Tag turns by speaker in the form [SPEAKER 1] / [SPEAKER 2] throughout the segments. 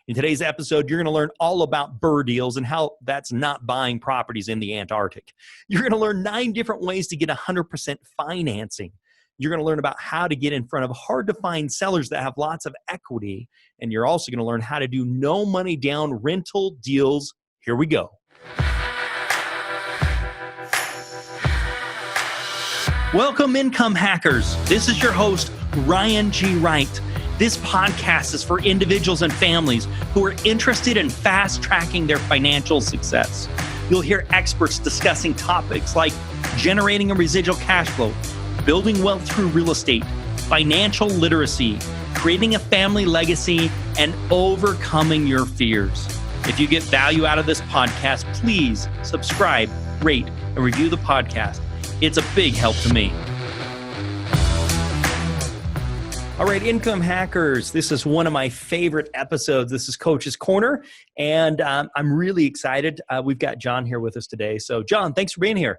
[SPEAKER 1] In today's episode, you're going to learn all about BRRRR deals and how that's not buying properties in the Antarctic. You're going to learn 9 different ways to get 100% financing. You're going to learn about how to get in front of hard-to-find sellers that have lots of equity. And you're also going to learn how to do no money down rental deals. Here we go. Welcome, income hackers. This is your host, Ryan G. Wright. This podcast is for individuals and families who are interested in fast-tracking their financial success. You'll hear experts discussing topics like generating a residual cash flow, building wealth through real estate, financial literacy, creating a family legacy, and overcoming your fears. If you get value out of this podcast, please subscribe, rate, and review the podcast. It's a big help to me. All right, income hackers, this is one of my favorite episodes. This is Coach's Corner, and I'm really excited. We've got John here with us today. So, John, thanks for being here.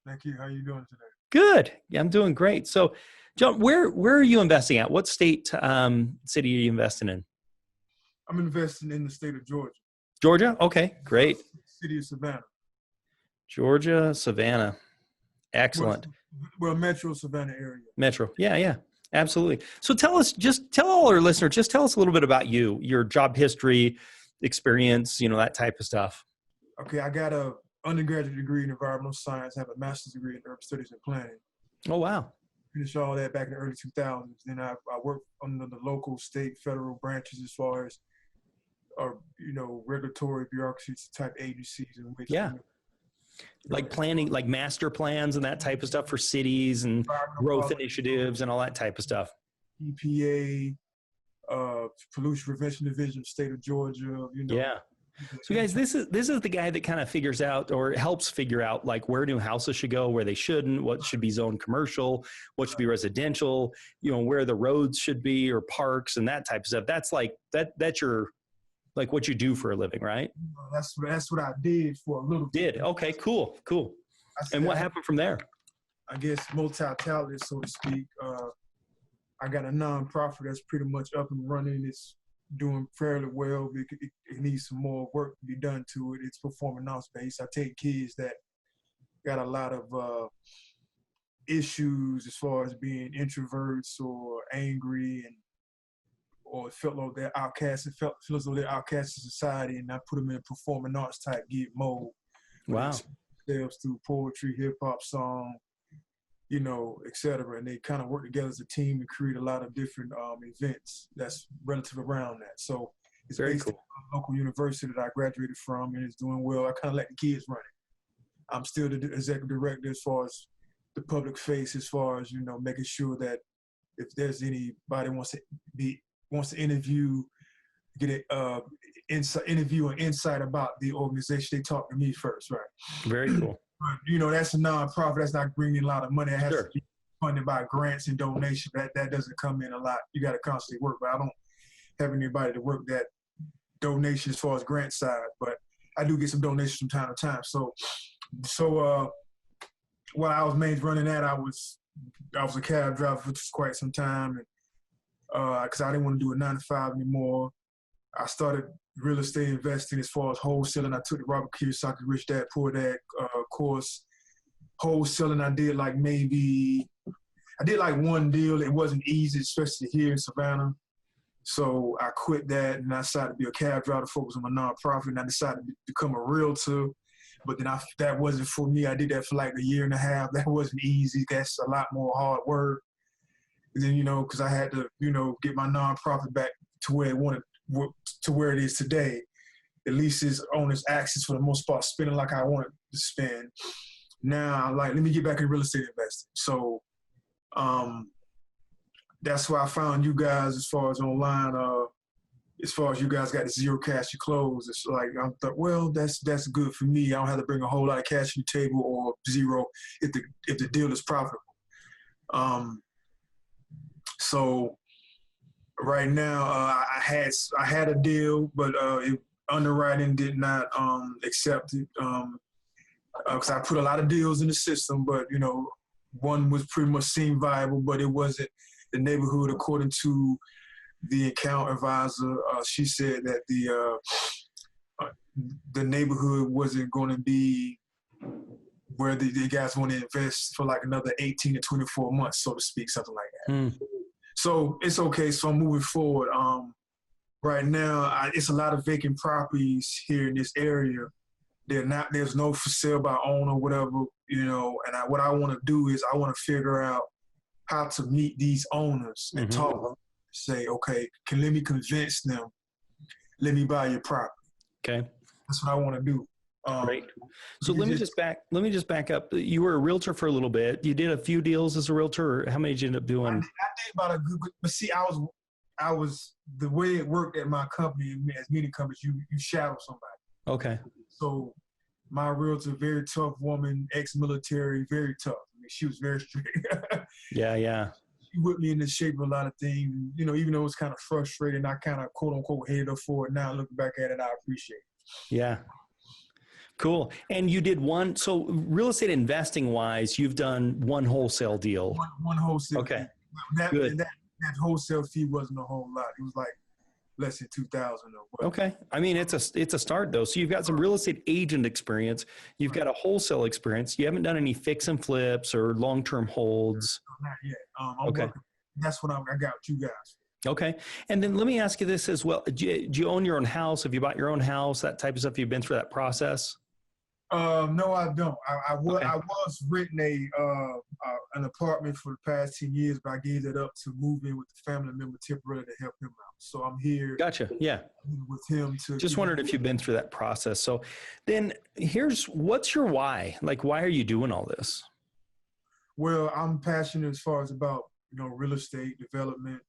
[SPEAKER 2] Thank you. How are you doing today?
[SPEAKER 1] Good. Yeah, I'm doing great. So, John, where are you investing at? What state, city are you investing in?
[SPEAKER 2] I'm investing in the state of Georgia.
[SPEAKER 1] Georgia? Okay, great.
[SPEAKER 2] City of Savannah.
[SPEAKER 1] Georgia, Savannah. Excellent.
[SPEAKER 2] Well, Metro Savannah area.
[SPEAKER 1] Metro. Yeah. Absolutely. So tell all our listeners, just tell us a little bit about you, your job history, experience, that type of stuff.
[SPEAKER 2] Okay. I got a undergraduate degree in environmental science, have a master's degree in urban studies and planning.
[SPEAKER 1] Oh, wow.
[SPEAKER 2] Finished all that back in the early 2000s. Then I worked under the local, state, federal branches as far as, regulatory bureaucracy type agencies. In which,
[SPEAKER 1] like planning, like master plans and that type of stuff for cities and growth initiatives and all that type of stuff.
[SPEAKER 2] EPA, Pollution Prevention Division, state of Georgia.
[SPEAKER 1] Yeah. So guys, this is the guy that kind of figures out or helps figure out like where new houses should go, where they shouldn't, what should be zoned commercial, what should be residential, where the roads should be or parks and that type of stuff. That's like that's your like what you do for a living, right?
[SPEAKER 2] That's what I did for a little bit.
[SPEAKER 1] Okay, cool. And what happened from there?
[SPEAKER 2] I guess multi-talented, so to speak. I got a nonprofit that's pretty much up and running. It's doing fairly well. It needs some more work to be done to it. It's performing arts based. I take kids that got a lot of issues as far as being introverts or angry or felt like they're outcast. It feels like they're outcast in society, and I put them in a performing arts type gig mode.
[SPEAKER 1] Wow.
[SPEAKER 2] Themselves through poetry, hip hop, song, et cetera. And they kind of work together as a team and create a lot of different events that's relative around that. So it's
[SPEAKER 1] very
[SPEAKER 2] based
[SPEAKER 1] cool.
[SPEAKER 2] on a local university that I graduated from, and it's doing well. I kind of let the kids run it. I'm still the executive director as far as the public face, as far as, making sure that if there's anybody wants to interview, get an interview and insight about the organization, they talk to me first, right?
[SPEAKER 1] Very cool.
[SPEAKER 2] But, that's a nonprofit. That's not bringing a lot of money. It has to be funded by grants and donations. That doesn't come in a lot. You got to constantly work, but I don't have anybody to work that donation as far as grant side, but I do get some donations from time to time. So while I was mainly running that, I was a cab driver for quite some time, and because I didn't want to do a 9-to-5 anymore. I started real estate investing as far as wholesaling. I took the Robert Kiyosaki Rich Dad Poor Dad course. Wholesaling, I did like one deal. It wasn't easy, especially here in Savannah. So I quit that and I decided to be a cab driver, focus on my nonprofit, and I decided to become a realtor. But then that wasn't for me. I did that for like a year and a half. That wasn't easy. That's a lot more hard work. And then, because I had to, get my nonprofit back to where it is today. At least it's on its axis for the most part, spending like I wanted to spend. Now, let me get back in real estate investing. So, that's why I found you guys as far as online. As far as you guys got the zero cash to close, it's like I thought, well, that's good for me. I don't have to bring a whole lot of cash to the table or zero if the deal is profitable. So right now, I had a deal, but underwriting did not accept it because I put a lot of deals in the system, but one was pretty much seemed viable, but it wasn't the neighborhood according to the account advisor, she said that the neighborhood wasn't going to be where the guys want to invest for like another 18 to 24 months, so to speak, something like that. So it's okay. So I'm moving forward. Right now, it's a lot of vacant properties here in this area. There's no for sale by owner, whatever, and what I want to do is I want to figure out how to meet these owners and talk, say, okay, let me convince them, let me buy your property.
[SPEAKER 1] Okay.
[SPEAKER 2] That's what I want to do.
[SPEAKER 1] Great. So let me just back up. You were a realtor for a little bit. You did a few deals as a realtor, or how many did you end up doing?
[SPEAKER 2] I did about a good, but see, I was the way it worked at my company, as many companies, you shadow somebody.
[SPEAKER 1] Okay.
[SPEAKER 2] So my realtor, very tough woman, ex-military, very tough. I mean, she was very strict.
[SPEAKER 1] Yeah.
[SPEAKER 2] She whipped me into shape of a lot of things. Even though it was kind of frustrating, I kind of quote unquote hated her for it. Now looking back at it, I appreciate it.
[SPEAKER 1] Yeah. Cool. And you did one, so real estate investing wise, you've done one wholesale deal.
[SPEAKER 2] One wholesale.
[SPEAKER 1] Okay.
[SPEAKER 2] Good. That wholesale fee wasn't a whole lot. It was like less than 2,000 or whatever. Okay.
[SPEAKER 1] I mean, it's a start though. So you've got some real estate agent experience. You've got a wholesale experience. You haven't done any fix and flips or long-term holds.
[SPEAKER 2] Not yet. I'm working. That's what I got with you guys.
[SPEAKER 1] Okay. And then let me ask you this as well. Do you own your own house? Have you bought your own house? That type of stuff? You've been through that process?
[SPEAKER 2] No, I don't. I was renting an apartment for the past 10 years, but I gave it up to move in with the family member temporarily to help him out. So I'm here.
[SPEAKER 1] Gotcha. Yeah.
[SPEAKER 2] With him to.
[SPEAKER 1] Just wondered if you've been through that process. So then what's your why? Like, why are you doing all this?
[SPEAKER 2] Well, I'm passionate as far as about, real estate development.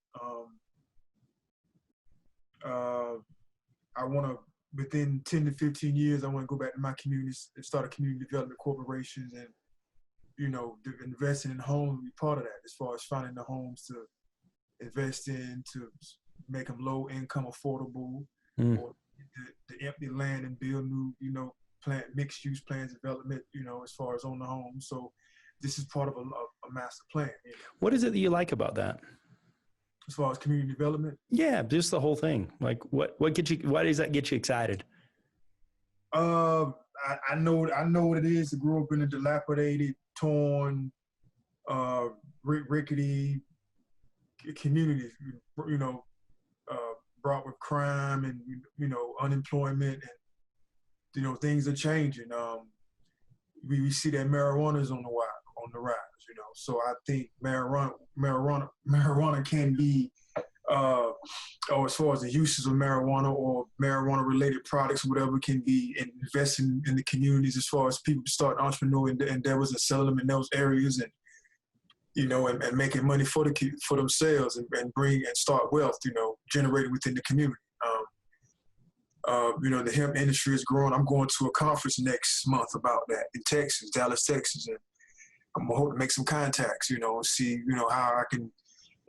[SPEAKER 2] I want to, within 10 to 15 years, I want to go back to my communities and start a community development corporations and, investing in homes will be part of that as far as finding the homes to invest in, to make them low income affordable, or the empty land and build new, mixed use plans development, as far as on the home. So this is part of a master plan.
[SPEAKER 1] What is it that you like about that?
[SPEAKER 2] As far as community development?
[SPEAKER 1] Yeah, just the whole thing. Like why does that get you excited?
[SPEAKER 2] I know what it is to grow up in a dilapidated, torn, rickety community, brought with crime and, unemployment, and, things are changing. We see that marijuana is on the rise, so I think marijuana can be, or as far as the uses of marijuana or marijuana related products, whatever, can be investing in the communities as far as people start entrepreneurial endeavors and sell them in those areas and, and making money for themselves and start wealth, generated within the community. The hemp industry is growing. I'm going to a conference next month about that in Texas, Dallas, Texas, and I'm hoping to make some contacts, see, how I can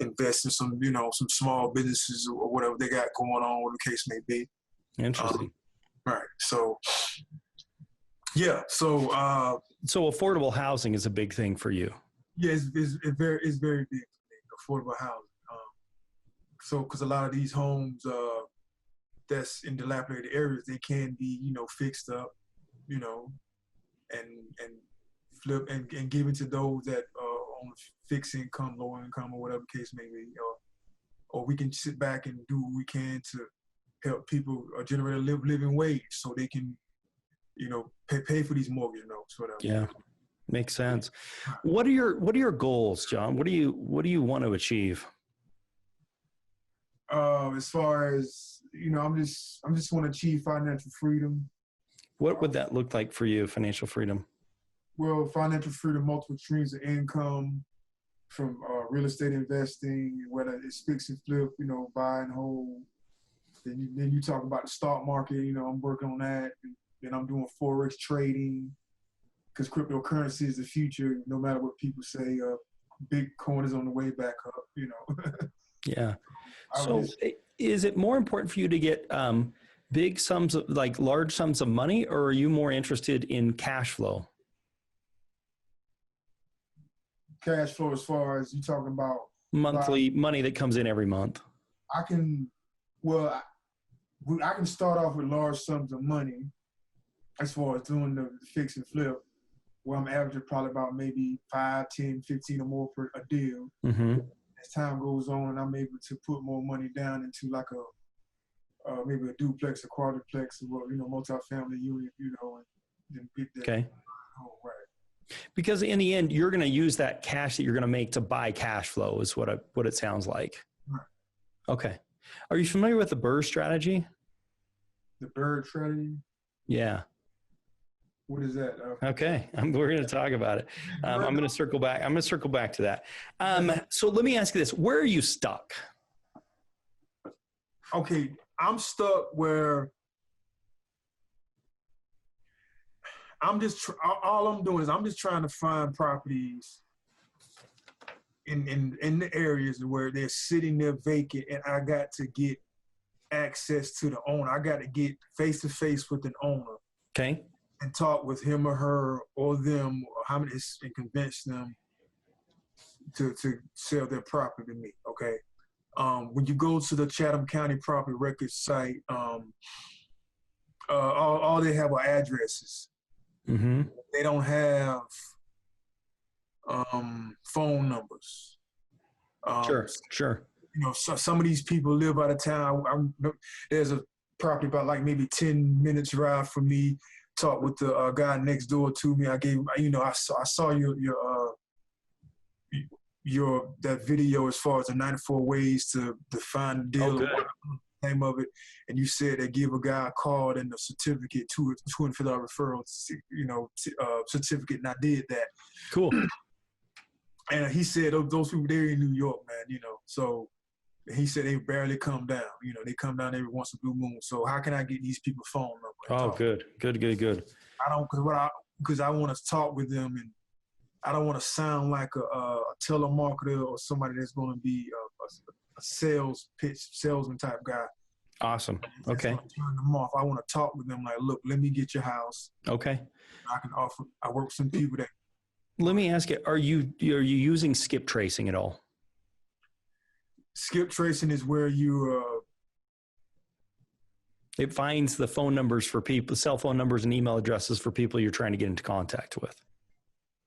[SPEAKER 2] invest in some, some small businesses or whatever they got going on, whatever the case may be.
[SPEAKER 1] Interesting.
[SPEAKER 2] Right. So, yeah. So
[SPEAKER 1] affordable housing is a big thing for you.
[SPEAKER 2] Yeah, it's very big for me, affordable housing. Because a lot of these homes that's in dilapidated areas, they can be, fixed up, and flip and given to those that are on fixed income, low income, or whatever case may be, or we can sit back and do what we can to help people generate a living wage so they can, pay for these mortgage notes, whatever.
[SPEAKER 1] Yeah, makes sense. What are your goals, John? What do you want to achieve?
[SPEAKER 2] As far as, I'm just want to achieve financial freedom.
[SPEAKER 1] What would that look like for you, financial freedom?
[SPEAKER 2] Well, financial freedom, multiple streams of income from real estate investing, whether it's fix and flip, buy and hold. Then you talk about the stock market, I'm working on that. And then I'm doing Forex trading because cryptocurrency is the future, no matter what people say. Bitcoin is on the way back up,
[SPEAKER 1] Yeah. So is it more important for you to get big sums of, like large sums of money, or are you more interested in cash flow?
[SPEAKER 2] Cash flow, as far as you talking about
[SPEAKER 1] monthly money that comes in every month.
[SPEAKER 2] I can, well, I can start off with large sums of money as far as doing the fix and flip, where I'm averaging probably about maybe 5, 10, 15 or more per a deal.
[SPEAKER 1] Mm-hmm.
[SPEAKER 2] As time goes on, and I'm able to put more money down into like maybe a duplex, a quadruplex, or multi-family unit, and then get that.
[SPEAKER 1] Okay.
[SPEAKER 2] Oh, right.
[SPEAKER 1] Because in the end, you're going to use that cash that you're going to make to buy cash flow is what it sounds like.
[SPEAKER 2] Right.
[SPEAKER 1] Okay. Are you familiar with the BRRRR strategy?
[SPEAKER 2] The BRRRR strategy?
[SPEAKER 1] Yeah.
[SPEAKER 2] What is that?
[SPEAKER 1] Okay. We're going to talk about it. I'm going to circle back. I'm going to circle back to that. So let me ask you this. Where are you stuck?
[SPEAKER 2] Okay. I'm stuck where all I'm doing is I'm just trying to find properties in the areas where they're sitting there vacant, and I got to get access to the owner. I got to get face to face with an owner.
[SPEAKER 1] Okay.
[SPEAKER 2] And talk with him or her or them, or how many, and convince them to sell their property to me. Okay. When you go to the Chatham County Property Records site, all they have are addresses.
[SPEAKER 1] Mm-hmm.
[SPEAKER 2] They don't have phone numbers.
[SPEAKER 1] Sure.
[SPEAKER 2] So some of these people live out of town. There's a property about like maybe 10 minutes drive from me. Talk with the guy next door to me. I gave, I saw your that video as far as the 94 ways to find a deal.
[SPEAKER 1] Oh, good.
[SPEAKER 2] Name of it, and you said they give a guy a card and a certificate, $250 referral, certificate, and I did that.
[SPEAKER 1] Cool.
[SPEAKER 2] And he said those people, they're in New York, man. So he said they barely come down. They come down every once in a blue moon. So how can I get these people phone number?
[SPEAKER 1] Oh, good.
[SPEAKER 2] I don't, because I want to talk with them, and I don't want to sound like a telemarketer or somebody that's going to be a salesman type guy.
[SPEAKER 1] Awesome. Okay.
[SPEAKER 2] Turn them off. I want to talk with them like, look, let me get your house.
[SPEAKER 1] Okay.
[SPEAKER 2] I work with some people that.
[SPEAKER 1] Let me ask you, are you using skip tracing at all?
[SPEAKER 2] Skip tracing is where
[SPEAKER 1] it finds the phone numbers for people, cell phone numbers and email addresses for people you're trying to get into contact with.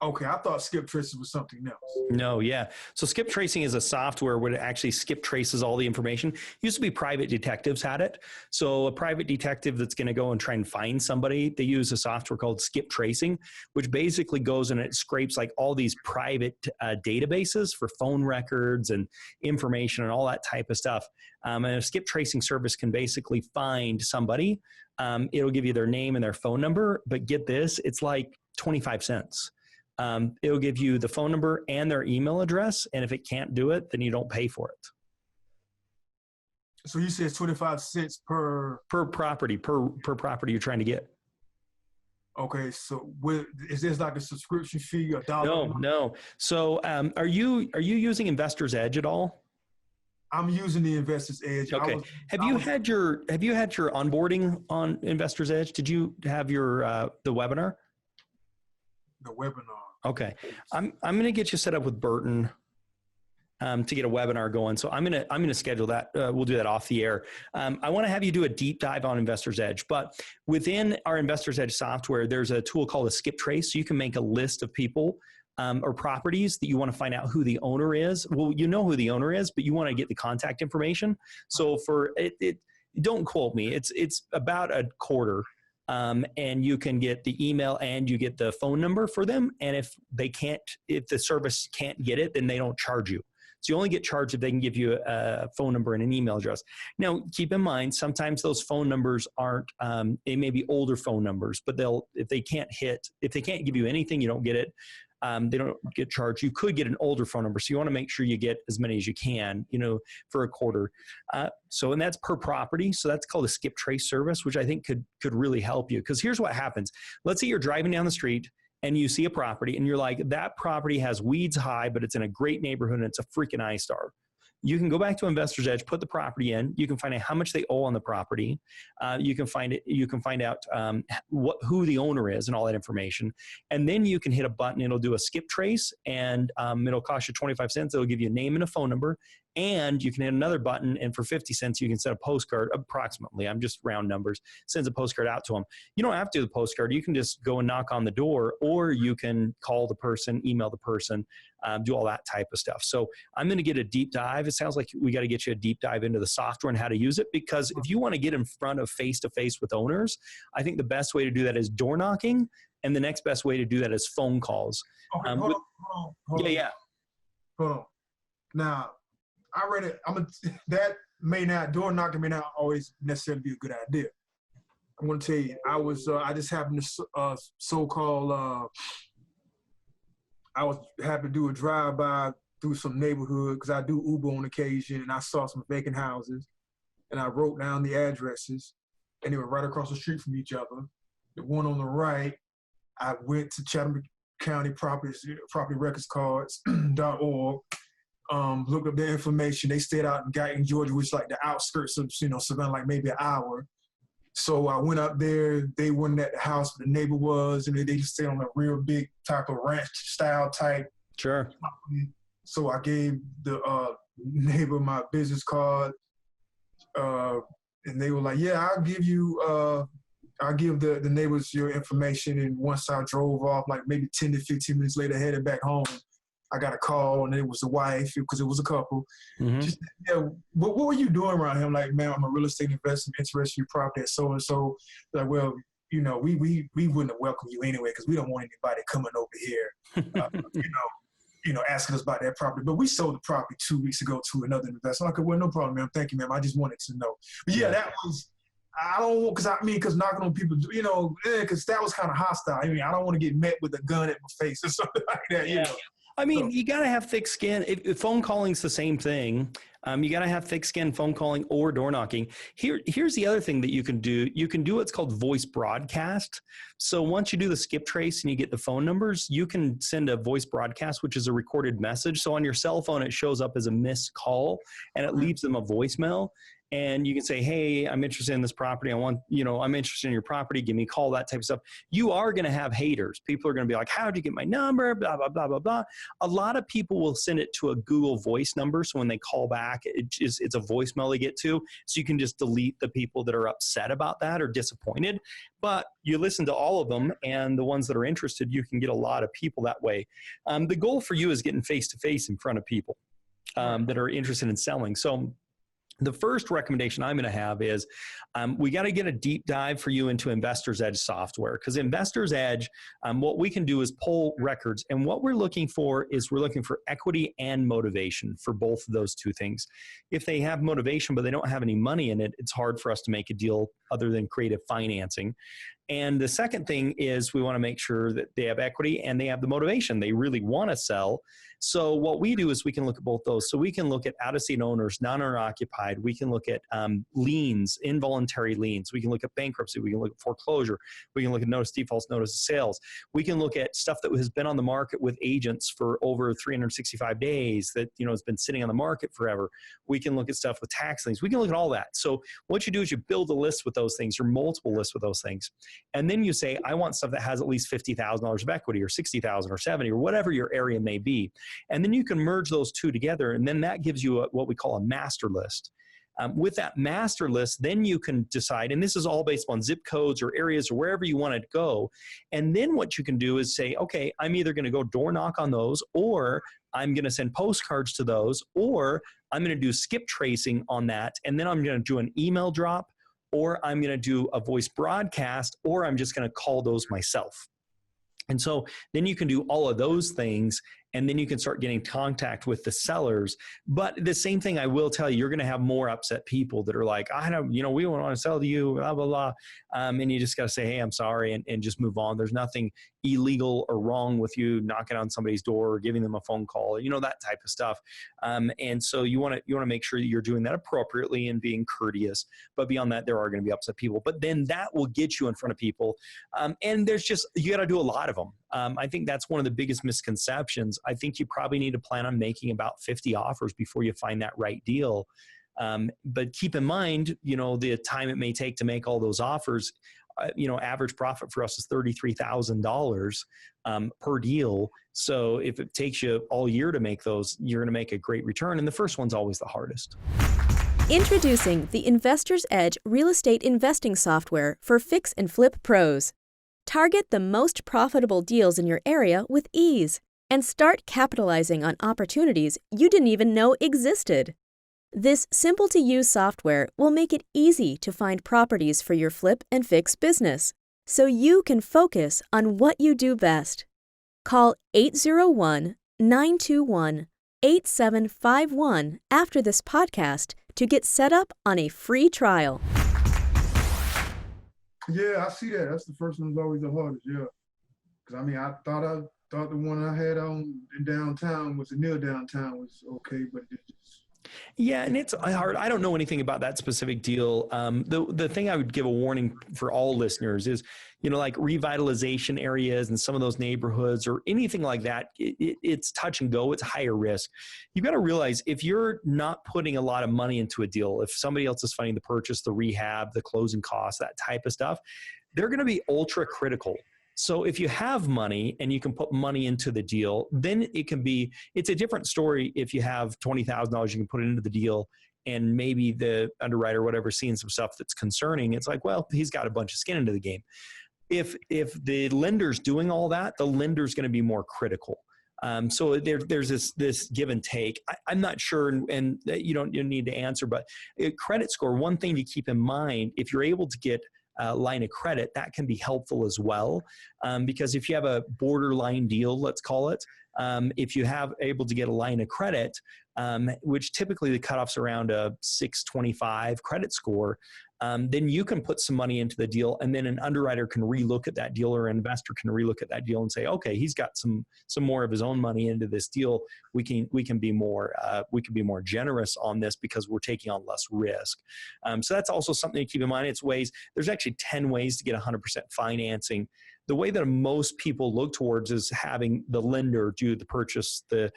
[SPEAKER 2] Okay, I thought skip tracing was something else.
[SPEAKER 1] No, yeah. So skip tracing is a software where it actually skip traces all the information. It used to be private detectives had it. So a private detective that's going to go and try and find somebody, they use a software called skip tracing, which basically goes and it scrapes like all these private databases for phone records and information and all that type of stuff. And a skip tracing service can basically find somebody. It'll give you their name and their phone number, but get this, it's like 25 cents. It'll give you the phone number and their email address. And if it can't do it, then you don't pay for it.
[SPEAKER 2] So you said 25 cents per
[SPEAKER 1] property, per property you're trying to get.
[SPEAKER 2] Okay. So is this like a subscription fee, $1?
[SPEAKER 1] No. So, are you using Investor's Edge at all?
[SPEAKER 2] I'm using the Investor's Edge.
[SPEAKER 1] Okay. Have you had your onboarding on Investor's Edge? Did you have your, the webinar?
[SPEAKER 2] The webinar.
[SPEAKER 1] Okay. I'm going to get you set up with Burton to get a webinar going. So I'm going to schedule that. We'll do that off the air. I want to have you do a deep dive on Investor's Edge, but within our Investor's Edge software, there's a tool called a skip trace. So you can make a list of people or properties that you want to find out who the owner is. Well, you know who the owner is, but you want to get the contact information. So for it don't quote me. It's about a quarter. And you can get the email and you get the phone number for them. And if the service can't get it, then they don't charge you. So you only get charged if they can give you a phone number and an email address. Now, keep in mind, sometimes those phone numbers aren't, they may be older phone numbers, but if they can't give you anything, you don't get it. They don't get charged. You could get an older phone number. So you want to make sure you get as many as you can, for a quarter. And that's per property. So that's called a skip trace service, which I think could really help you. Because here's what happens. Let's say you're driving down the street and you see a property and you're like, that property has weeds high, but it's in a great neighborhood and it's a freaking eyesore. You can go back to Investor's Edge, put the property in. You can find out how much they owe on the property. You can find out who the owner is and all that information. And then you can hit a button. It'll do a skip trace, and it'll cost you 25 cents. It'll give you a name and a phone number, And you can hit another button, and for 50 cents, you can send a postcard, approximately, I'm just round numbers, sends a postcard out to them. You don't have to do the postcard. You can just go and knock on the door, or you can call the person, email the person, do all that type of stuff. So I'm going to get a deep dive. It sounds like we got to get you a deep dive into the software and how to use it, because if you want to get in front of face-to-face with owners, I think the best way to do that is door knocking, and the next best way to do that is phone calls.
[SPEAKER 2] Okay, hold on. Now, I read it. That door knocking may not always necessarily be a good idea. I'm going to tell you, I just happened to I was happy to do a drive-by through some neighborhood, because I do Uber on occasion, and I saw some vacant houses, and I wrote down the addresses, and they were right across the street from each other. The one on the right, I went to Chatham County property records cards.org, looked up their information. They stayed out in Guyton, Georgia, which is like the outskirts of Savannah, like maybe an hour. So I went up there. They weren't at the house, but the neighbor was, and they just stayed on a real big type of ranch style type.
[SPEAKER 1] Sure.
[SPEAKER 2] So I gave the neighbor my business card, and they were like, "Yeah, I'll give the neighbors your information." And once I drove off, like maybe 10 to 15 minutes later, headed back home, I got a call, and it was the wife, because it was a couple. Mm-hmm. She said, "Yeah, what were you doing around here?" I'm like, "Man, I'm a real estate investor, interested in your property at so and so." Like, "Well, we wouldn't have welcomed you anyway, because we don't want anybody coming over here, asking us about that property. But we sold the property 2 weeks ago to another investor." I'm like, "Well, no problem, ma'am. Thank you, ma'am. I just wanted to know." But yeah, that was. I don't want, because knocking on people, because that was kind of hostile. I mean, I don't want to get met with a gun at my face or something like that.
[SPEAKER 1] Yeah. I mean, you got to have thick skin. If phone calling's the same thing. You got to have thick skin, phone calling or door knocking. Here's the other thing that you can do. You can do what's called voice broadcast. So once you do the skip trace and you get the phone numbers, you can send a voice broadcast, which is a recorded message. So on your cell phone, it shows up as a missed call, and it leaves them a voicemail. And you can say, "Hey, I'm interested in this property. I'm interested in your property. Give me a call," that type of stuff. You are going to have haters. People are going to be like, "How'd you get my number? Blah, blah, blah, blah, blah." A lot of people will send it to a Google Voice number. So when they call back, it's a voicemail they get to. So you can just delete the people that are upset about that or disappointed. But you listen to all of them, and the ones that are interested, you can get a lot of people that way. The goal for you is getting face-to-face in front of people that are interested in selling. So the first recommendation I'm going to have is we got to get a deep dive for you into Investor's Edge software, because Investor's Edge, what we can do is pull records. And what we're looking for is equity and motivation for both of those two things. If they have motivation, but they don't have any money in it, it's hard for us to make a deal other than creative financing. And the second thing is we want to make sure that they have equity and they have the motivation. They really want to sell. So what we do is we can look at both those. So we can look at out-of-state owners, non-owner occupied. We can look at liens, involuntary liens. We can look at bankruptcy. We can look at foreclosure. We can look at notice defaults, notice of sales. We can look at stuff that has been on the market with agents for over 365 days that has been sitting on the market forever. We can look at stuff with tax liens. We can look at all that. So what you do is you build a list with those things, or multiple lists with those things. And then you say, I want stuff that has at least $50,000 of equity, or $60,000 or $70,000, or whatever your area may be. And then you can merge those two together, and then that gives you what we call a master list. With that master list, then you can decide, and this is all based on zip codes or areas or wherever you want to go. And then what you can do is say, okay, I'm either going to go door knock on those, or I'm going to send postcards to those, or I'm going to do skip tracing on that, and then I'm going to do an email drop, or I'm going to do a voice broadcast, or I'm just going to call those myself. And so then you can do all of those things, and then you can start getting contact with the sellers. But the same thing, I will tell you, you're going to have more upset people that are like, I don't, we want to sell to you, blah, blah, blah. And you just got to say, hey, I'm sorry, and just move on. There's nothing illegal or wrong with you knocking on somebody's door or giving them a phone call, that type of stuff. And so you want to make sure that you're doing that appropriately and being courteous. But beyond that, there are going to be upset people. But then that will get you in front of people. And you got to do a lot of them. I think that's one of the biggest misconceptions. I think you probably need to plan on making about 50 offers before you find that right deal. But keep in mind, the time it may take to make all those offers. average profit for us is $33,000 per deal. So if it takes you all year to make those, you're going to make a great return. And the first one's always the hardest.
[SPEAKER 3] Introducing the Investor's Edge real estate investing software for fix and flip pros. Target the most profitable deals in your area with ease and start capitalizing on opportunities you didn't even know existed. This simple-to-use software will make it easy to find properties for your flip and fix business, so you can focus on what you do best. Call 801-921-8751 after this podcast to get set up on a free trial.
[SPEAKER 2] Yeah, I see that. That's the first one's always the hardest, yeah. Because, I mean, I thought the one I had on in downtown was near downtown was okay, but it just...
[SPEAKER 1] Yeah, and it's hard. I don't know anything about that specific deal. The thing I would give a warning for all listeners is, like revitalization areas and some of those neighborhoods or anything like that, it's touch and go. It's higher risk. You've got to realize if you're not putting a lot of money into a deal, if somebody else is funding the purchase, the rehab, the closing costs, that type of stuff, they're going to be ultra critical. So if you have money and you can put money into the deal, then it's a different story if you have $20,000 you can put it into the deal and maybe the underwriter or whatever seeing some stuff that's concerning. It's like, well, he's got a bunch of skin into the game. If the lender's doing all that, the lender's going to be more critical. So there's this give and take. I'm not sure, and you don't need to answer, but credit score, one thing to keep in mind, if you're able to get line of credit, that can be helpful as well. Because if you have a borderline deal, let's call it, if you have able to get a line of credit, which typically the cutoff's around a 625 credit score, then you can put some money into the deal, and then an underwriter can relook at that deal, or an investor can relook at that deal and say, okay, he's got some more of his own money into this deal. We can be more generous on this because we're taking on less risk. So that's also something to keep in mind. There's actually 10 ways to get 100% financing. The way that most people look towards is having the lender do the purchase, the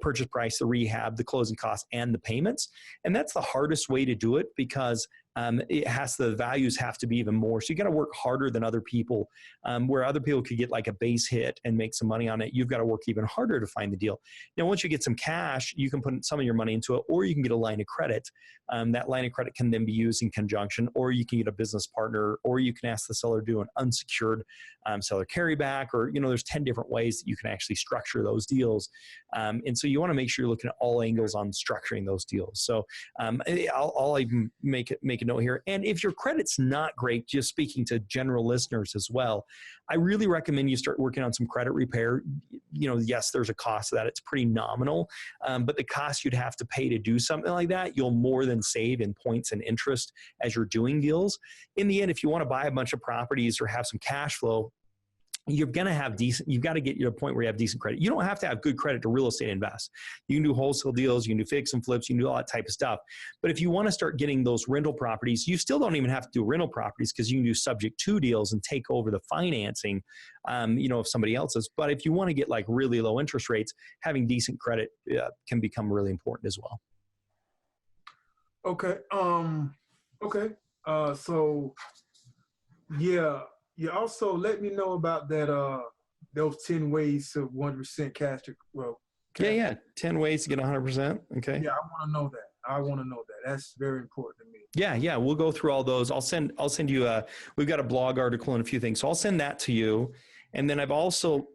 [SPEAKER 1] purchase price, the rehab, the closing costs, and the payments. And that's the hardest way to do it because the values have to be even more. So you got to work harder than other people. Where other people could get like a base hit and make some money on it, you've got to work even harder to find the deal. Now, once you get some cash, you can put some of your money into it, or you can get a line of credit. That line of credit can then be used in conjunction, or you can get a business partner, or you can ask the seller to do an unsecured seller carryback, or there's 10 different ways that you can actually structure those deals. And so you want to make sure you're looking at all angles on structuring those deals. So I'll even make a note here. And if your credit's not great, just speaking to general listeners as well, I really recommend you start working on some credit repair. Yes, there's a cost to that. It's pretty nominal, but the cost you'd have to pay to do something like that, you'll more than save in points and interest as you're doing deals. In the end, if you want to buy a bunch of properties or have some cash flow, you've got to get to a point where you have decent credit. You don't have to have good credit to real estate invest. You can do wholesale deals, you can do fix and flips, you can do all that type of stuff. But if you want to start getting those rental properties, you still don't even have to do rental properties because you can do subject to deals and take over the financing, of somebody else's. But if you want to get like really low interest rates, having decent credit can become really important as well.
[SPEAKER 2] Okay. So yeah. You also let me know about that. Those 10 ways to 100% cash.
[SPEAKER 1] Yeah. 10 ways to get 100%. Okay.
[SPEAKER 2] Yeah, I want to know that. That's very important to me.
[SPEAKER 1] Yeah. We'll go through all those. I'll send you we've got a blog article and a few things. So I'll send that to you. And then I've also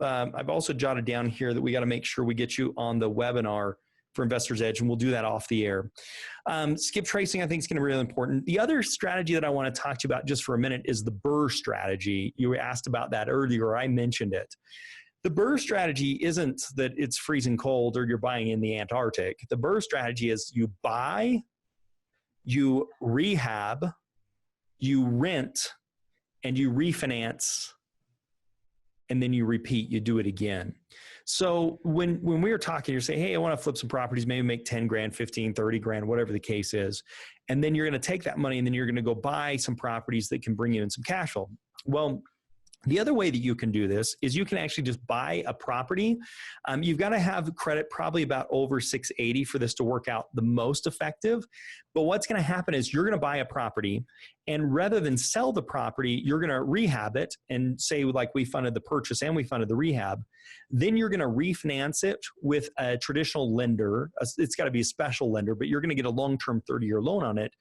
[SPEAKER 1] jotted down here that we got to make sure we get you on the webinar for Investor's Edge, and we'll do that off the air. Skip tracing, I think, is going to be really important. The other strategy that I want to talk to you about just for a minute is the BRRRR strategy. You were asked about that earlier. I mentioned it. The BRRRR strategy isn't that it's freezing cold or you're buying in the Antarctic. The BRRRR strategy is you buy, you rehab, you rent, and you refinance, and then you repeat, you do it again. So when we were talking, you're saying, hey, I want to flip some properties, maybe make 10 grand, 15, 30 grand, whatever the case is. And then you're going to take that money and then you're going to go buy some properties that can bring you in some cash flow. Well, the other way that you can do this is you can actually just buy a property. You've got to have credit probably about over 680 for this to work out the most effective. But what's going to happen is you're going to buy a property, and rather than sell the property, you're going to rehab it and say, like, we funded the purchase and we funded the rehab. Then you're going to refinance it with a traditional lender. It's got to be a special lender, but you're going to get a long-term 30-year loan on it.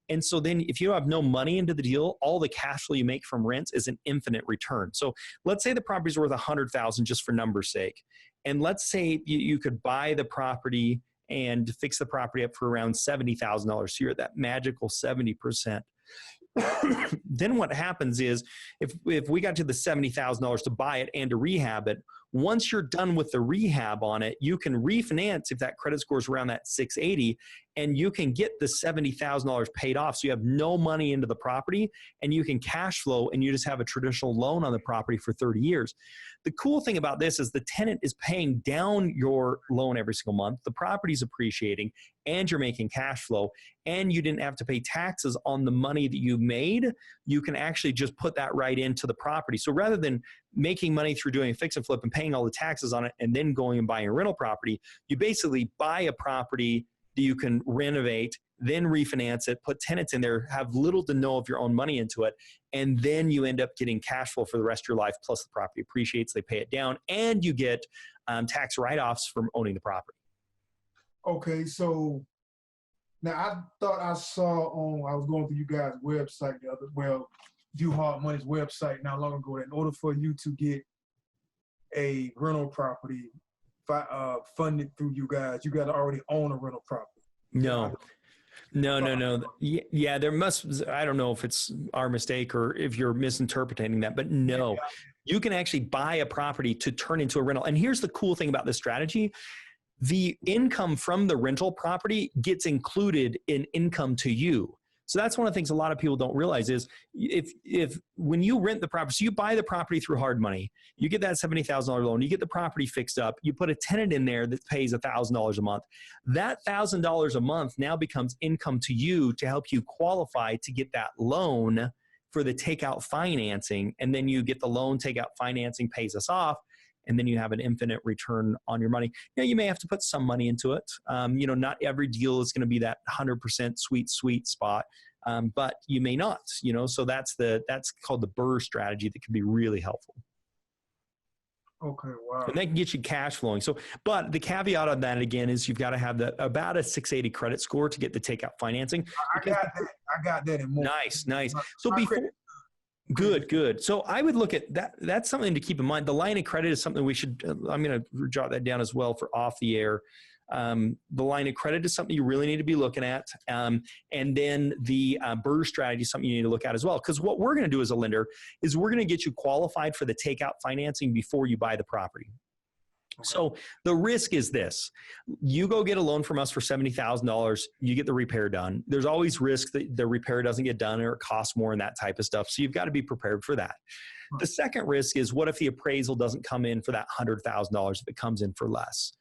[SPEAKER 1] And so then if you have no money into the deal, all the cash flow you make from rents is an infinite return. So let's say the property's worth $100,000 just for numbers sake. And let's say you could buy the property and fix the property up for around $70,000. So you're at that magical 70%. Then what happens is if we got to the $70,000 to buy it and to rehab it, once you're done with the rehab on it, you can refinance if that credit score is around that 680, and you can get the $70,000 paid off. So you have no money into the property, and you can cash flow, and you just have a traditional loan on the property for 30 years. The cool thing about this is the tenant is paying down your loan every single month. The property's appreciating, and you're making cash flow, and you didn't have to pay taxes on the money that you made. You can actually just put that right into the property. So rather than making money through doing a fix and flip and paying all the taxes on it and then going and buying a rental property, you basically buy a property that you can renovate, then refinance it, put tenants in there, have little to no of your own money into it, and then you end up getting cash flow for the rest of your life, plus the property appreciates, they pay it down, and you get tax write-offs from owning the property.
[SPEAKER 2] Okay, so now I thought I was going through you guys' website Do Hard Money's website not long ago, that in order for you to get a rental property funded through you guys, you got to already own a rental property.
[SPEAKER 1] No. Yeah, there must, I don't know if it's our mistake or if you're misinterpreting that, but no. You can actually buy a property to turn into a rental. And here's the cool thing about this strategy. The income from the rental property gets included in income to you. So that's one of the things a lot of people don't realize is if when you rent the property, so you buy the property through hard money, you get that $70,000 loan, you get the property fixed up, you put a tenant in there that pays $1,000 a month. That $1,000 a month now becomes income to you to help you qualify to get that loan for the takeout financing. And then you get the loan, takeout financing pays us off. And then you have an infinite return on your money. You may have to put some money into it. Not every deal is going to be that 100% sweet spot, but you may not. So that's called the BRRR strategy that can be really helpful.
[SPEAKER 2] Okay, wow.
[SPEAKER 1] And that can get you cash flowing. So, but the caveat on that again is you've got to have about a 680 credit score to get the takeout financing.
[SPEAKER 2] I got that in more.
[SPEAKER 1] Nice. So before. Good. So I would look at that. That's something to keep in mind. The line of credit is something we should, I'm going to jot that down as well for off the air. The line of credit is something you really need to be looking at. And then the BRRR strategy is something you need to look at as well. Because what we're going to do as a lender is we're going to get you qualified for the takeout financing before you buy the property. So the risk is this: you go get a loan from us for $70,000, you get the repair done. There's always risk that the repair doesn't get done or it costs more and that type of stuff. So you've got to be prepared for that. The second risk is, what if the appraisal doesn't come in for that $100,000 if it comes in for less?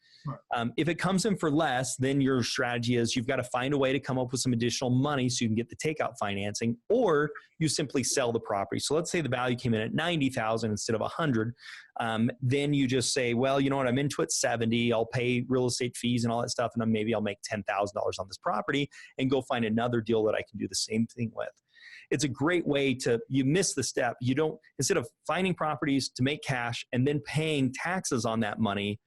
[SPEAKER 1] If it comes in for less, then your strategy is you've got to find a way to come up with some additional money so you can get the takeout financing, or you simply sell the property. So let's say the value came in at $90,000 instead of $100. Then you just say, well, you know what, I'm into it 70. I'll pay real estate fees and all that stuff, and then maybe I'll make $10,000 on this property and go find another deal that I can do the same thing with. It's a great way you miss the step. You don't, instead of finding properties to make cash and then paying taxes on that money,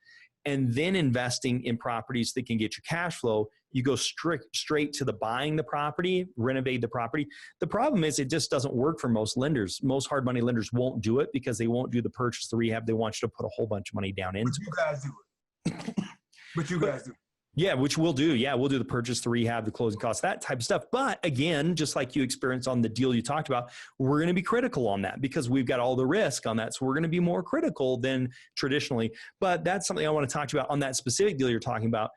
[SPEAKER 1] and then investing in properties that can get you cash flow, you go straight to the buying the property, renovate the property. The problem is it just doesn't work for most lenders. Most hard money lenders won't do it because they won't do the purchase, the rehab. They want you to put a whole bunch of money down into it.
[SPEAKER 2] You guys do it. But you guys do it.
[SPEAKER 1] Yeah, which we'll do. Yeah, we'll do the purchase, the rehab, the closing costs, that type of stuff. But again, just like you experienced on the deal you talked about, we're going to be critical on that because we've got all the risk on that. So we're going to be more critical than traditionally. But that's something I want to talk to you about on that specific deal you're talking about.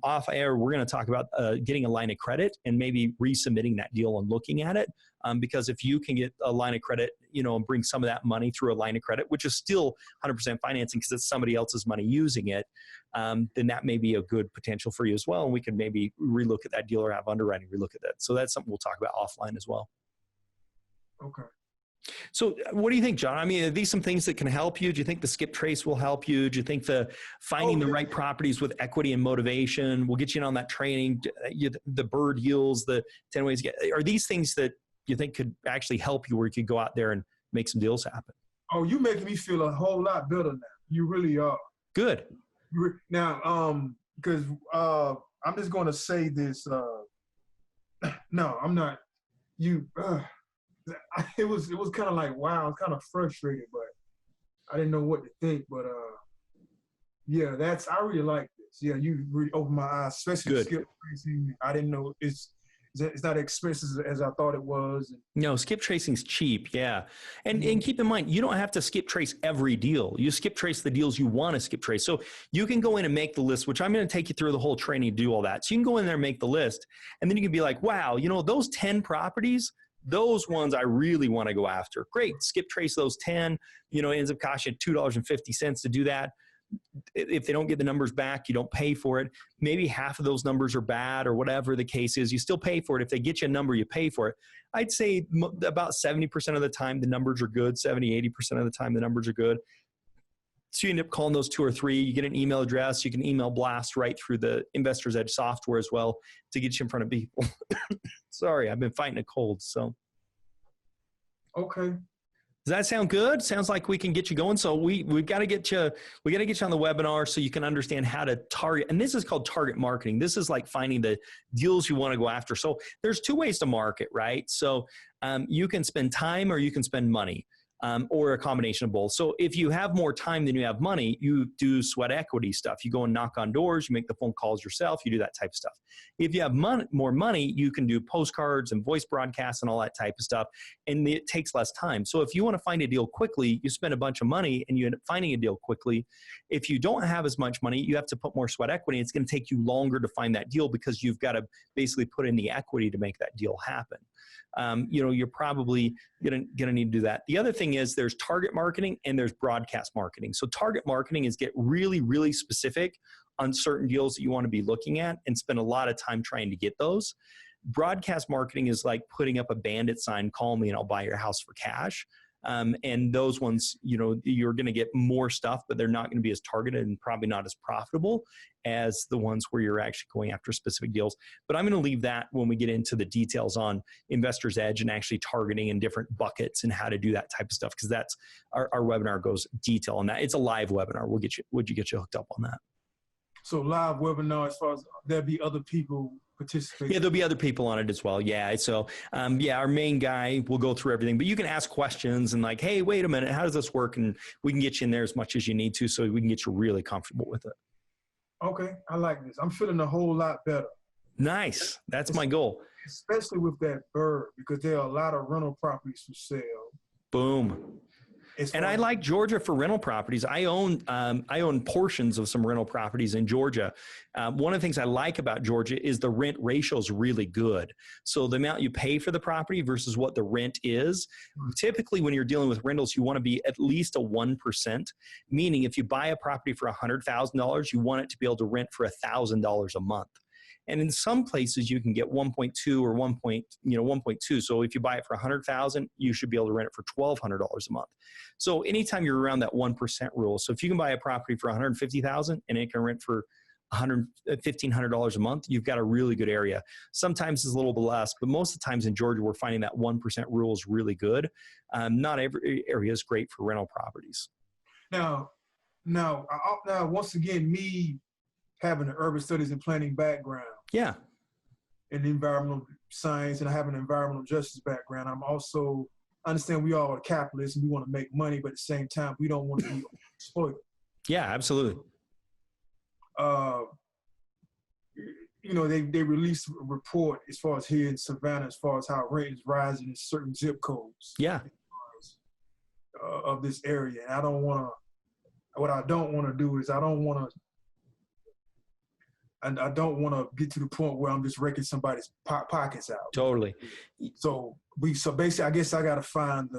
[SPEAKER 1] Off air, we're going to talk about getting a line of credit and maybe resubmitting that deal and looking at it. Because if you can get a line of credit, and bring some of that money through a line of credit, which is still 100% financing because it's somebody else's money using it, then that may be a good potential for you as well. And we could maybe relook at that deal or have underwriting relook at that. So that's something we'll talk about offline as well.
[SPEAKER 2] Okay.
[SPEAKER 1] So what do you think, John? I mean, are these some things that can help you? Do you think the skip trace will help you? Do you think the finding the right properties with equity and motivation will get you in on that training? The BRRRR deals, the 10 ways to get, are these things that you think could actually help you where you could go out there and make some deals happen?
[SPEAKER 2] Oh, you making me feel a whole lot better now. You really are.
[SPEAKER 1] Good.
[SPEAKER 2] Now, because I'm just going to say this. No, I'm not. It was kind of like, wow, I was kind of frustrated, but I didn't know what to think. But yeah, I really like this. Yeah, you really opened my eyes, especially
[SPEAKER 1] Good.
[SPEAKER 2] skip tracing. I didn't know it's not as expensive as I thought it was.
[SPEAKER 1] No, skip tracing's cheap. Yeah. And keep in mind, you don't have to skip trace every deal. You skip trace the deals you want to skip trace. So you can go in and make the list, which I'm going to take you through the whole training to do all that. So you can go in there and make the list. And then you can be like, wow, those 10 properties, those ones I really want to go after. Great. Skip trace those 10, it ends up costing you $2.50 to do that. If they don't get the numbers back, you don't pay for it. Maybe half of those numbers are bad or whatever the case is. You still pay for it. If they get you a number, you pay for it. I'd say about 70% of the time, the numbers are good. 70, 80% of the time, the numbers are good. So you end up calling those 2 or 3. You get an email address. You can email blast right through the Investor's Edge software as well to get you in front of people. Sorry, I've been fighting a cold. So.
[SPEAKER 2] Okay.
[SPEAKER 1] Does that sound good? Sounds like we can get you going. So we've got to get you on the webinar so you can understand how to target. And this is called target marketing. This is like finding the deals you want to go after. So there's 2 ways to market, right? So you can spend time or you can spend money. Or a combination of both. So if you have more time than you have money, you do sweat equity stuff. You go and knock on doors, you make the phone calls yourself, you do that type of stuff. If you have more money, you can do postcards and voice broadcasts and all that type of stuff, and it takes less time. So if you want to find a deal quickly, you spend a bunch of money and you end up finding a deal quickly. If you don't have as much money, you have to put more sweat equity. It's going to take you longer to find that deal because you've got to basically put in the equity to make that deal happen. You're probably going to need to do that. The other thing is there's target marketing and there's broadcast marketing. So target marketing is get really, really specific on certain deals that you want to be looking at and spend a lot of time trying to get those. Broadcast marketing is like putting up a bandit sign, call me and I'll buy your house for cash. And those ones, you're going to get more stuff, but they're not going to be as targeted and probably not as profitable as the ones where you're actually going after specific deals. But I'm going to leave that when we get into the details on Investor's Edge and actually targeting in different buckets and how to do that type of stuff, because that's our webinar goes detail on that. It's a live webinar. Would you get you hooked up on that?
[SPEAKER 2] So live webinar, as far as there'll be other people participating?
[SPEAKER 1] Yeah, there'll be other people on it as well. Yeah. So, our main guy will go through everything, but you can ask questions and like, hey, wait a minute, how does this work? And we can get you in there as much as you need to so we can get you really comfortable with it.
[SPEAKER 2] Okay. I like this. I'm feeling a whole lot better.
[SPEAKER 1] Nice. That's my goal.
[SPEAKER 2] Especially with that BRRRR, because there are a lot of rental properties for sale.
[SPEAKER 1] Boom. And I like Georgia for rental properties. I own portions of some rental properties in Georgia. One of the things I like about Georgia is the rent ratio is really good. So the amount you pay for the property versus what the rent is. Typically, when you're dealing with rentals, you want to be at least a 1%. Meaning, if you buy a property for $100,000, you want it to be able to rent for $1,000 a month. And in some places you can get 1.2 or 1.2. So if you buy it for $100,000, you should be able to rent it for $1,200 a month. So anytime you're around that 1% rule, so if you can buy a property for $150,000 and it can rent for $1,500 a month, you've got a really good area. Sometimes it's a little bit less, but most of the times in Georgia, we're finding that 1% rule is really good. Not every area is great for rental properties.
[SPEAKER 2] Now, once again, me having an urban studies and planning background.
[SPEAKER 1] Yeah.
[SPEAKER 2] And environmental science, and I have an environmental justice background. I understand we all are capitalists and we want to make money, but at the same time, we don't want to be exploited.
[SPEAKER 1] Yeah, absolutely.
[SPEAKER 2] They released a report as far as here in Savannah, as far as how rent is rising in certain zip codes.
[SPEAKER 1] Yeah.
[SPEAKER 2] Of this area. And what I don't want to do is I don't want to get to the point where I'm just wrecking somebody's pockets out.
[SPEAKER 1] Totally.
[SPEAKER 2] So basically, I guess I got to find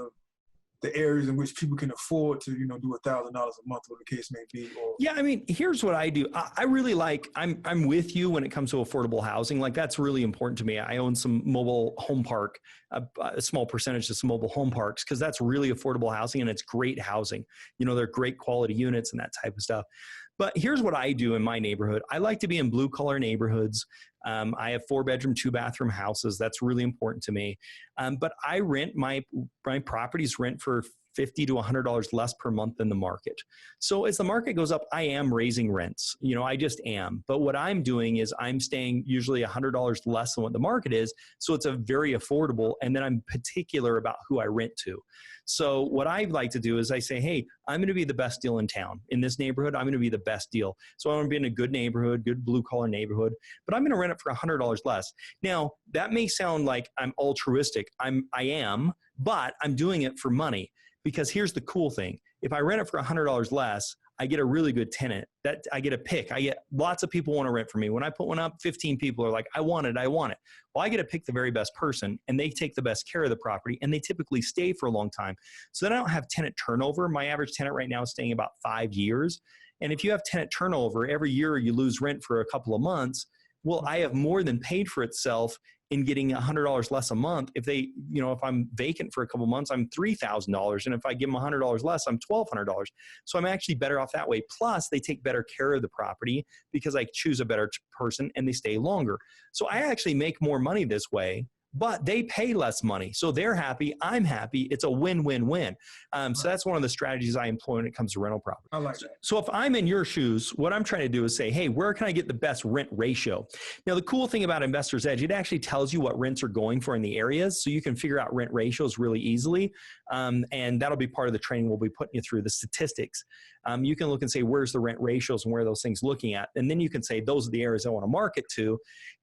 [SPEAKER 2] the areas in which people can afford to, do $1,000 a month, whatever the case may be. Or
[SPEAKER 1] Yeah, I mean, here's what I do. I really like, I'm with you when it comes to affordable housing. Like, that's really important to me. I own some mobile home park, a small percentage of some mobile home parks, because that's really affordable housing and it's great housing. They're great quality units and that type of stuff. But here's what I do in my neighborhood. I like to be in blue collar neighborhoods. I have 4-bedroom, 2-bathroom houses. That's really important to me. But I rent my properties rent for $50 to $100 less per month than the market. So as the market goes up, I am raising rents. I just am. But what I'm doing is I'm staying usually $100 less than what the market is. So it's a very affordable. And then I'm particular about who I rent to. So what I like to do is I say, hey, I'm going to be the best deal in town. In this neighborhood, I'm going to be the best deal. So I want to be in a good neighborhood, good blue collar neighborhood, but I'm going to rent it for $100 less. Now, that may sound like I'm altruistic. I am, but I'm doing it for money. Because here's the cool thing. If I rent it for $100 less, I get a really good tenant. That I get a pick. I get lots of people want to rent from me. When I put one up, 15 people are like, I want it. Well, I get to pick the very best person, and they take the best care of the property, and they typically stay for a long time. So then I don't have tenant turnover. My average tenant right now is staying about 5 years. And if you have tenant turnover, every year you lose rent for a couple of months. Well, I have more than paid for itself in getting $100 less a month. If if I'm vacant for a couple of months, I'm $3,000. And if I give them $100 less, I'm $1,200. So I'm actually better off that way. Plus, they take better care of the property because I choose a better person and they stay longer. So I actually make more money this way, but they pay less money. So they're happy, I'm happy. It's a win-win-win. So that's one of the strategies I employ when it comes to rental property.
[SPEAKER 2] I like that.
[SPEAKER 1] So if I'm in your shoes, what I'm trying to do is say, hey, where can I get the best rent ratio? Now, the cool thing about Investor's Edge, it actually tells you what rents are going for in the areas. So you can figure out rent ratios really easily. And that'll be part of the training we'll be putting you through, the statistics. You can look and say, where's the rent ratios and where are those things looking at? And then you can say, those are the areas I want to market to.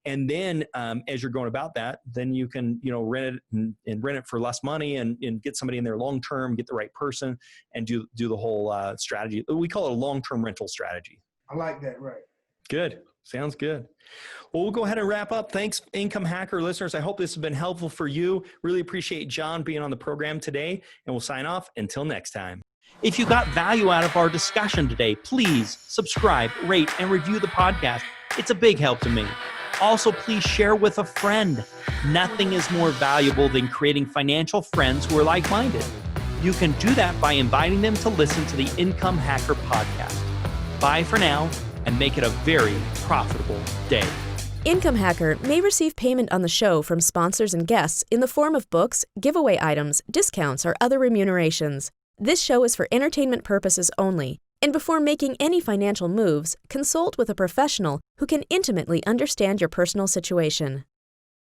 [SPEAKER 1] And then as you're going about that, then you can, rent it and rent it for less money and get somebody in there long-term, get the right person, and do the whole strategy. We call it a long-term rental strategy.
[SPEAKER 2] I like that, right.
[SPEAKER 1] Good. Sounds good. Well, we'll go ahead and wrap up. Thanks, Income Hacker listeners. I hope this has been helpful for you. Really appreciate John being on the program today, and we'll sign off until next time. If you got value out of our discussion today, please subscribe, rate, and review the podcast. It's a big help to me. Also, please share with a friend. Nothing is more valuable than creating financial friends who are like-minded. You can do that by inviting them to listen to the Income Hacker podcast. Bye for now, and make it a very profitable day.
[SPEAKER 3] Income Hacker may receive payment on the show from sponsors and guests in the form of books, giveaway items, discounts, or other remunerations. This show is for entertainment purposes only, and before making any financial moves, consult with a professional who can intimately understand your personal situation.